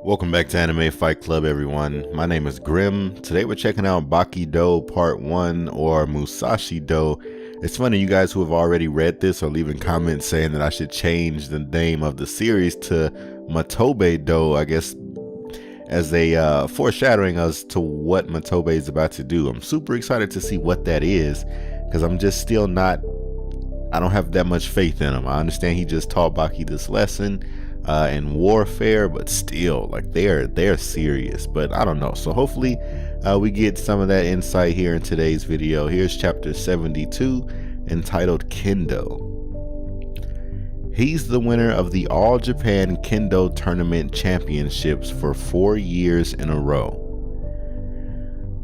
Welcome back to Anime Fight Club, everyone. My name is Grim. Today we're checking out Baki Dou Part 1, or Musashi Dou. It's funny, you guys who have already read this are leaving comments saying that I should change the name of the series to Matobe Dou, I guess, as a foreshadowing us to what Matobe is about to do. I'm super excited to see what that is, because I'm just still not, I don't have that much faith in him. I understand he just taught Baki this lesson in warfare, but still, like, they're serious. But I don't know, so hopefully we get some of that insight here in today's video. Here's chapter 72, entitled Kendo. He's the winner of the All Japan Kendo Tournament Championships for 4 years in a row.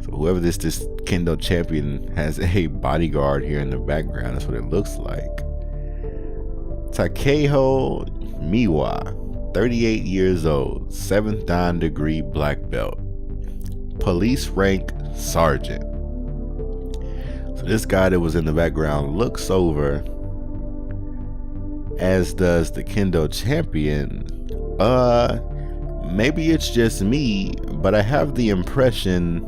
So whoever this Kendo champion has a bodyguard here in the background. That's what it looks like. Takeho Miwa, 38 years old, 7th Dan degree black belt, police rank sergeant. So this guy that was in the background looks over, as does the Kendo champion. Maybe it's just me, but I have the impression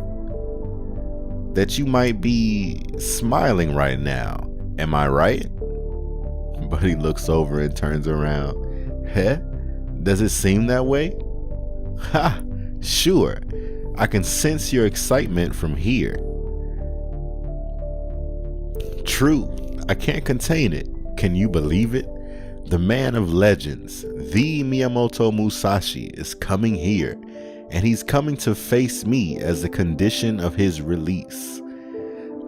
that you might be smiling right now. Am I right? But he looks over and turns around. Heh? Does it seem that way? Ha! Sure. I can sense your excitement from here. True. I can't contain it. Can you believe it? The man of legends, the Miyamoto Musashi, is coming here, and he's coming to face me as a condition of his release.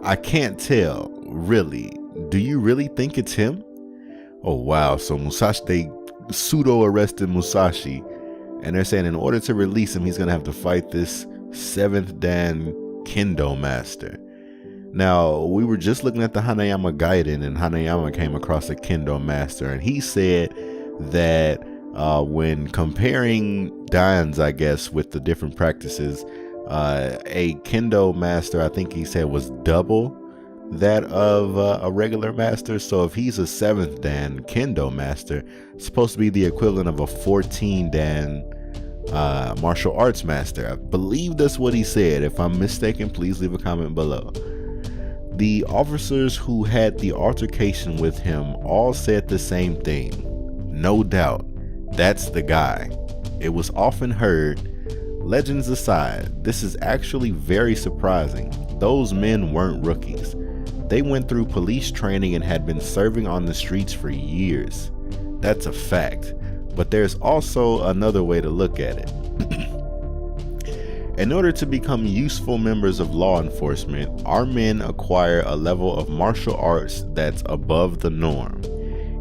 I can't tell, really. Do you really think it's him? Oh wow, so Musashi, they pseudo-arrested Musashi, and they're saying in order to release him, he's gonna have to fight this 7th Dan Kendo master. Now, we were just looking at the Hanayama Gaiden, and Hanayama came across a Kendo master, and he said that when comparing dans, I guess, with the different practices, a Kendo master, I think he said, was double that of a regular master. So if he's a 7th Dan Kendo master, it's supposed to be the equivalent of a 14 Dan martial arts master. I believe that's what he said. If I'm mistaken, please leave a comment below. The officers who had the altercation with him all said the same thing. No doubt, that's the guy. It was often heard. Legends aside, this is actually very surprising. Those men weren't rookies. They went through police training and had been serving on the streets for years. That's a fact. But there's also another way to look at it. In order to become useful members of law enforcement, our men acquire a level of martial arts that's above the norm.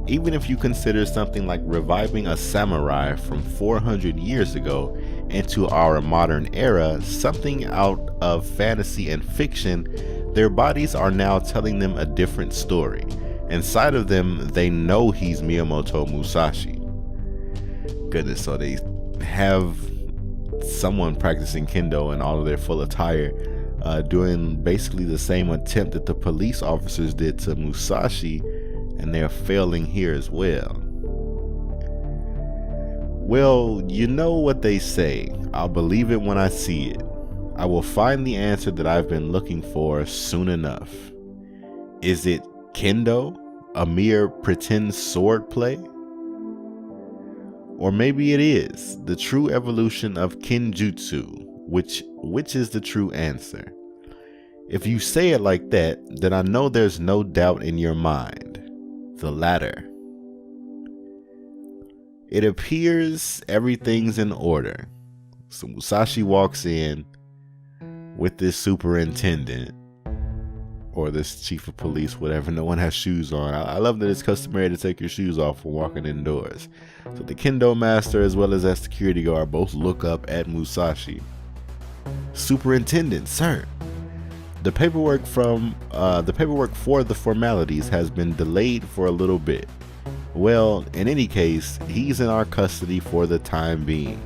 Even if you consider something like reviving a samurai from 400 years ago into our modern era, something out of fantasy and fiction, their bodies are now telling them a different story. Inside of them, they know he's Miyamoto Musashi. Goodness, so they have someone practicing Kendo in all of their full attire, doing basically the same attempt that the police officers did to Musashi, and they're failing here as well. Well, you know what they say, I'll believe it when I see it. I will find the answer that I've been looking for soon enough. Is it Kendo, a mere pretend sword play? Or maybe it is the true evolution of Kinjutsu, which is the true answer. If you say it like that, then I know there's no doubt in your mind. The latter. It appears everything's in order. So Musashi walks in with this superintendent, or this chief of police, whatever. No one has shoes on. I love that it's customary to take your shoes off when walking indoors. So the Kendo master as well as that security guard both look up at Musashi. Superintendent, sir. The paperwork for the formalities has been delayed for a little bit. Well, in any case, he's in our custody for the time being.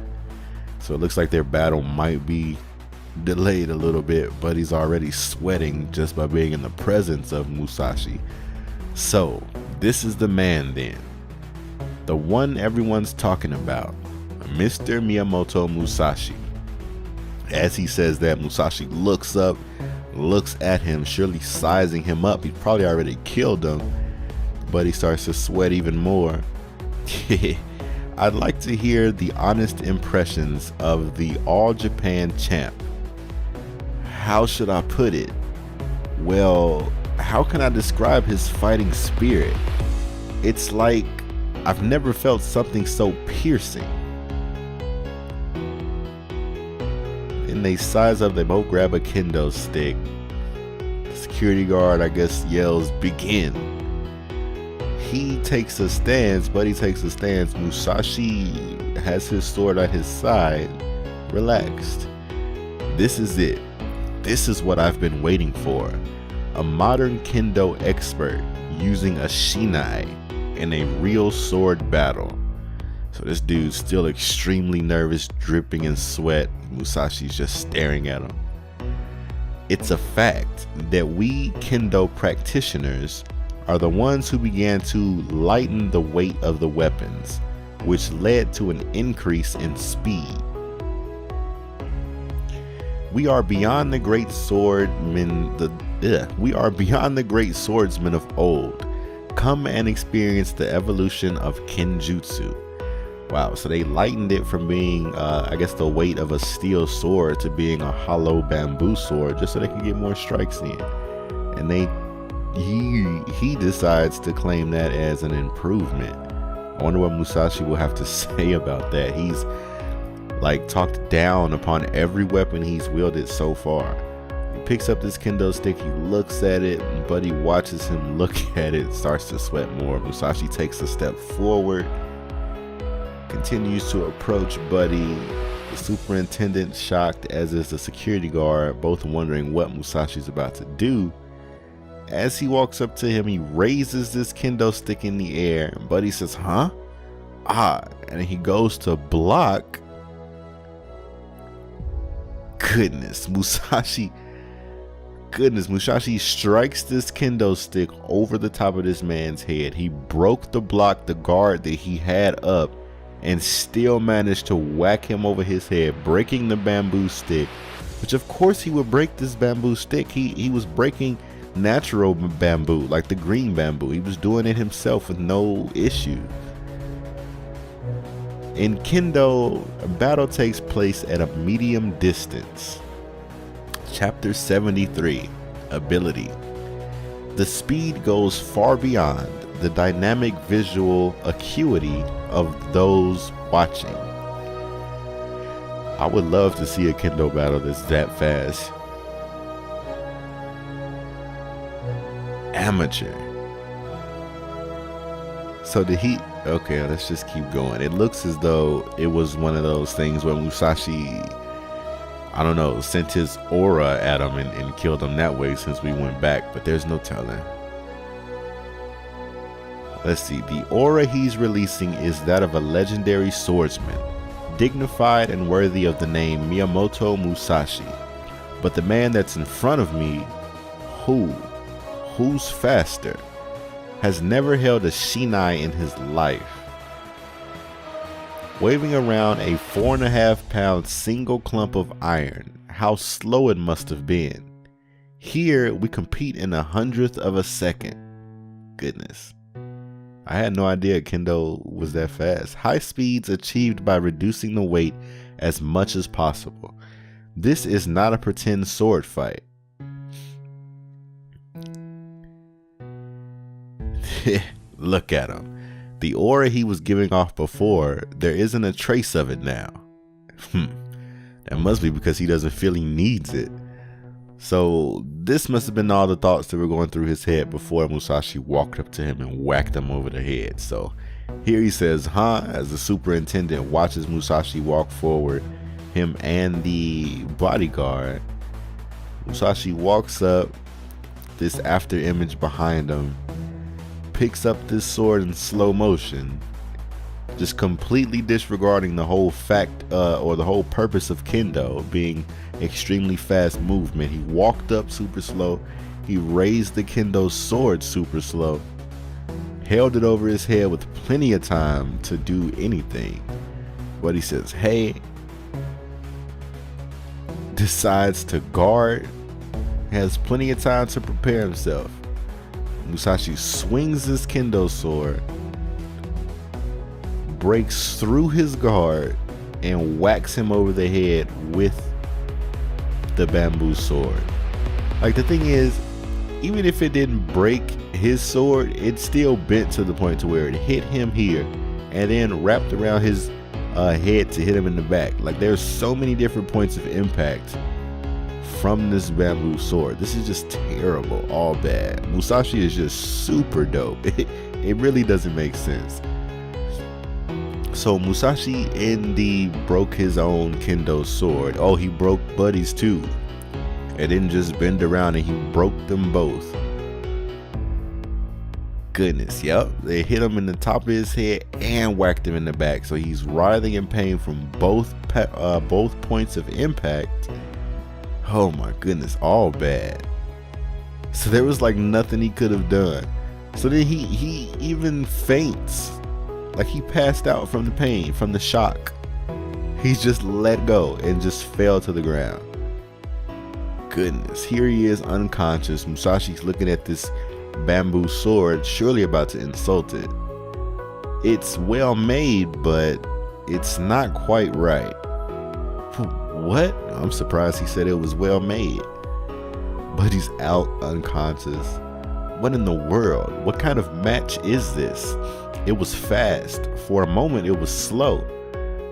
So it looks like their battle might be delayed a little bit, but he's already sweating just by being in the presence of Musashi. So this is the man then, the one everyone's talking about, Mr. Miyamoto Musashi. As he says that, Musashi looks up, looks at him, surely sizing him up. He probably already killed him, but he starts to sweat even more. I'd like to hear the honest impressions of the All Japan champ. How should I put it? Well, how can I describe his fighting spirit? It's like I've never felt something so piercing. And they size up, they both grab a kendo stick. The security guard, I guess, yells, "Begin." He takes a stance, Buddy takes a stance. Musashi has his sword at his side, relaxed. This is it. This is what I've been waiting for. A modern kendo expert using a shinai in a real sword battle. So this dude's still extremely nervous, dripping in sweat. Musashi's just staring at him. It's a fact that we kendo practitioners are the ones who began to lighten the weight of the weapons, which led to an increase in speed. We are beyond the great swordsmen of old. Come and experience the evolution of kenjutsu. Wow, so they lightened it from being, I guess, the weight of a steel sword to being a hollow bamboo sword, just so they can get more strikes in. And he decides to claim that as an improvement. I wonder what Musashi will have to say about that. He's like talked down upon every weapon he's wielded so far. He picks up this kendo stick, he looks at it, and Buddy watches him look at it, starts to sweat more. Musashi takes a step forward, continues to approach Buddy. The superintendent shocked, as is the security guard, both wondering what Musashi's about to do. As he walks up to him, he raises this kendo stick in the air, and Buddy says, "Huh?" And he goes to block. Musashi strikes this kendo stick over the top of this man's head. He broke the guard that he had up, and still managed to whack him over his head, breaking the bamboo stick, which of course he would break this bamboo stick. He was breaking natural bamboo, like the green bamboo. He was doing it himself with no issue. In kendo, a battle takes place at a medium distance. Chapter 73, Ability. The speed goes far beyond the dynamic visual acuity of those watching. I would love to see a kendo battle that's that fast. Amateur. So okay, let's just keep going. It looks as though it was one of those things where Musashi, I don't know, sent his aura at him and killed him that way, since we went back, but there's no telling. Let's see, the aura he's releasing is that of a legendary swordsman, dignified and worthy of the name Miyamoto Musashi. But the man that's in front of me, who's faster, has never held a shinai in his life. Waving around a 4.5-pound single clump of iron, how slow it must have been. Here we compete in 1/100th of a second. Goodness. I had no idea kendo was that fast. High speeds achieved by reducing the weight as much as possible. This is not a pretend sword fight. Look at him. The aura he was giving off before, there isn't a trace of it now. That must be because he doesn't feel he needs it. So this must have been all the thoughts that were going through his head before Musashi walked up to him and whacked him over the head. So here he says, as the superintendent watches Musashi walk forward, him and the bodyguard. Musashi walks up, this after image behind him, picks up this sword in slow motion, just completely disregarding the whole fact or the whole purpose of kendo being extremely fast movement. He walked up super slow, he raised the kendo sword super slow, held it over his head with plenty of time to do anything. But he says, hey, decides to guard, has plenty of time to prepare himself. Musashi swings his kendo sword, breaks through his guard, and whacks him over the head with the bamboo sword. Like, the thing is, even if it didn't break his sword, it still bent to the point to where it hit him here and then wrapped around his head to hit him in the back. Like, there's so many different points of impact from this bamboo sword. This is just terrible, all bad. Musashi is just super dope. It really doesn't make sense. So Musashi indeed broke his own kendo sword. Oh, he broke Buddy's too. It didn't just bend around, and he broke them both. Goodness, yep. They hit him in the top of his head and whacked him in the back. So he's writhing in pain from both points of impact. Oh my goodness, all bad. So there was like nothing he could have done. So then he even faints. Like, he passed out from the pain, from the shock. He just let go and just fell to the ground. Goodness, here he is unconscious. Musashi's looking at this bamboo sword, surely about to insult it. It's well made, but it's not quite right. What? I'm surprised he said it was well made. But he's out unconscious. What in the world? What kind of match is this? It was fast. For a moment, it was slow.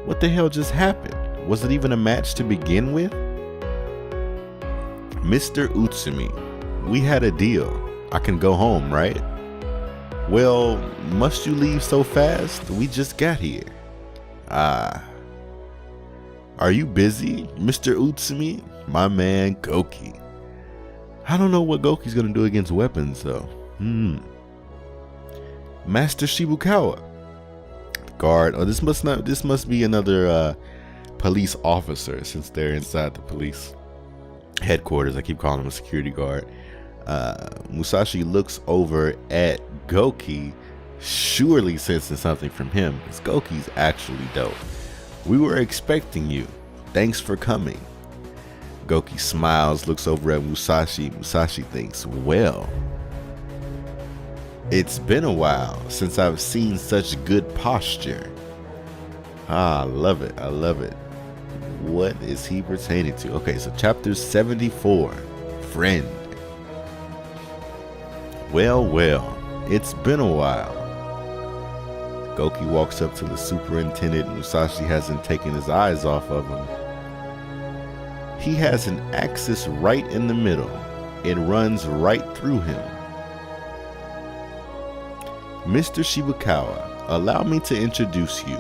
What the hell just happened? Was it even a match to begin with? Mr. Utsumi, we had a deal. I can go home, right? Well, must you leave so fast? We just got here. Ah. Are you busy, Mr. Utsumi? My man, Goki. I don't know what Goki's gonna do against weapons, though. Master Shibukawa. Guard. Oh, this must be another police officer, since they're inside the police headquarters. I keep calling him a security guard. Musashi looks over at Goki, surely sensing something from him, because Goki's actually dope. We were expecting you. Thanks for coming. Goki smiles, looks over at Musashi. Musashi thinks, well, it's been a while since I've seen such good posture. Ah, I love it. I love it. What is he pertaining to? Okay, so chapter 74, Friend. Well, it's been a while. Goki walks up to the superintendent. Musashi hasn't taken his eyes off of him. He has an axis right in the middle. It runs right through him. Mr. Shibukawa, allow me to introduce you.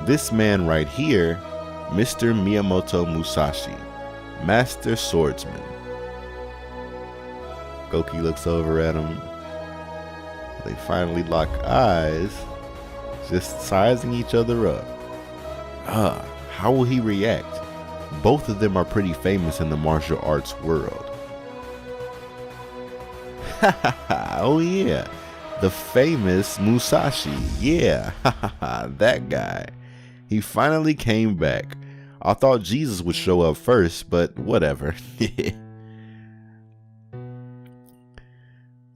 This man right here, Mr. Miyamoto Musashi, Master Swordsman. Goki looks over at him. They finally lock eyes, just sizing each other up. How will he react? Both of them are pretty famous in the martial arts world. Oh yeah, the famous Musashi. Yeah, that guy. He finally came back. I thought Jesus would show up first, but whatever.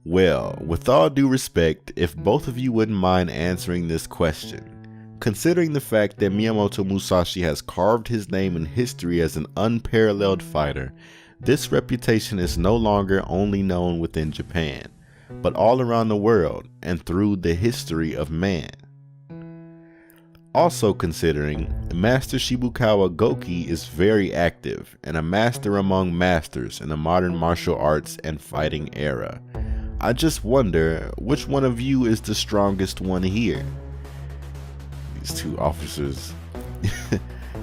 Well, with all due respect, if both of you wouldn't mind answering this question. Considering the fact that Miyamoto Musashi has carved his name in history as an unparalleled fighter, this reputation is no longer only known within Japan, but all around the world and through the history of man. Also considering, Master Shibukawa Goki is very active and a master among masters in the modern martial arts and fighting era. I just wonder which one of you is the strongest one here. These two officers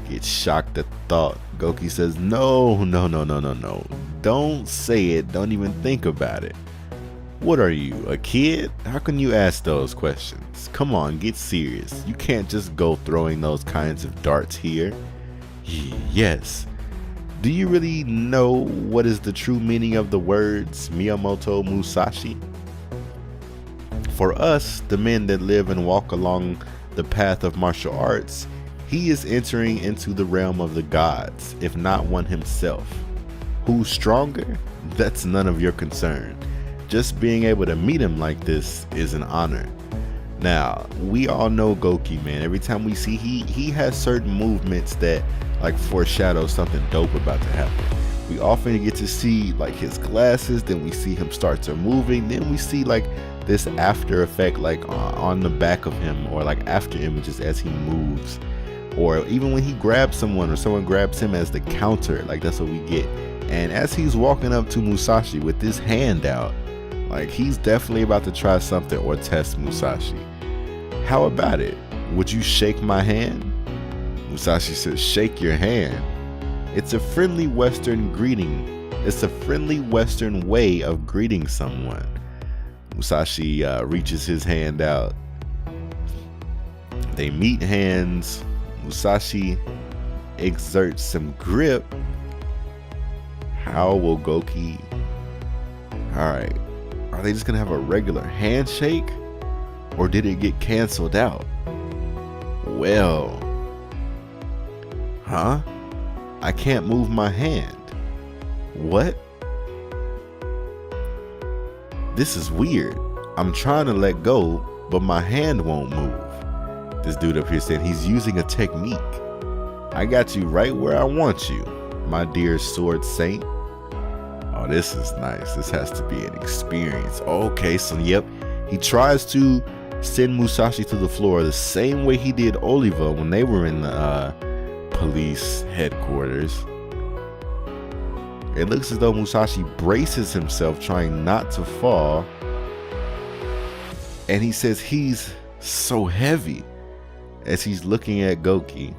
get shocked at the thought. Goki says, no. Don't say it. Don't even think about it. What are you, a kid? How can you ask those questions? Come on, get serious. You can't just go throwing those kinds of darts here. Yes. Do you really know what is the true meaning of the words Miyamoto Musashi? For us, the men that live and walk along the path of martial arts, He is entering into the realm of the gods, if not one himself. Who's stronger? That's none of your concern. Just being able to meet him like this is an honor. Now, we all know Goki, man. Every time we see, he has certain movements that like foreshadow something dope about to happen. We often get to see like his glasses, then we see him start to moving, then we see like this after effect like on the back of him, or like after images as he moves, or even when he grabs someone or someone grabs him as the counter, like that's what we get. And as he's walking up to Musashi with his hand out, like he's definitely about to try something or test Musashi. How about it? Would you shake my hand? Musashi says, shake your hand. It's a friendly Western greeting. It's a friendly Western way of greeting someone. Musashi reaches his hand out. They meet hands. Musashi exerts some grip. How will Goki? Alright. Are they just gonna have a regular handshake? Or did it get canceled out? Well. Huh? I can't move my hand. What? This is weird. I'm trying to let go, but my hand won't move. This dude up here said he's using a technique. I got you right where I want you, my dear sword saint. Oh, this is nice. This has to be an experience. Okay, so yep, he tries to send Musashi to the floor the same way he did Oliva when they were in the police headquarters. It looks as though Musashi braces himself, trying not to fall. And he says he's so heavy as he's looking at Goki.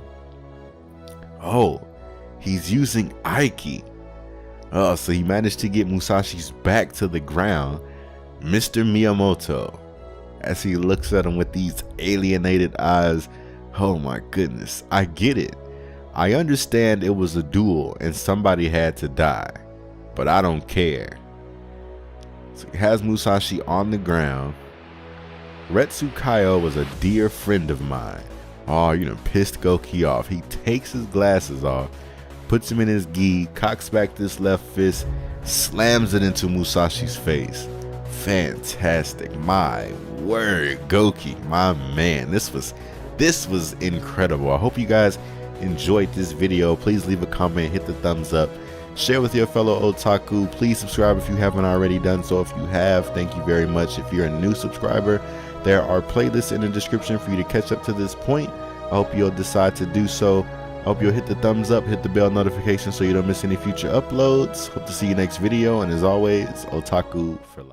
Oh, he's using Aiki. Oh, so he managed to get Musashi's back to the ground. Mr. Miyamoto, as he looks at him with these alienated eyes. Oh my goodness, I get it. I understand it was a duel and somebody had to die, but I don't care. So he has Musashi on the ground. Retsukayo was a dear friend of mine. Oh, you done pissed Goki off. He takes his glasses off, puts him in his gi, cocks back this left fist, slams it into Musashi's face. Fantastic. My word, Goki, my man. This was incredible. I hope you guys enjoyed this video. Please leave a comment, hit the thumbs up, share with your fellow otaku. Please subscribe if you haven't already done so. If you have, thank you very much. If you're a new subscriber, there are playlists in the description for you to catch up to this point. I hope you'll decide to do so. I hope you'll hit the thumbs up, hit the bell notification so you don't miss any future uploads. Hope to see you next video, and as always, otaku for life.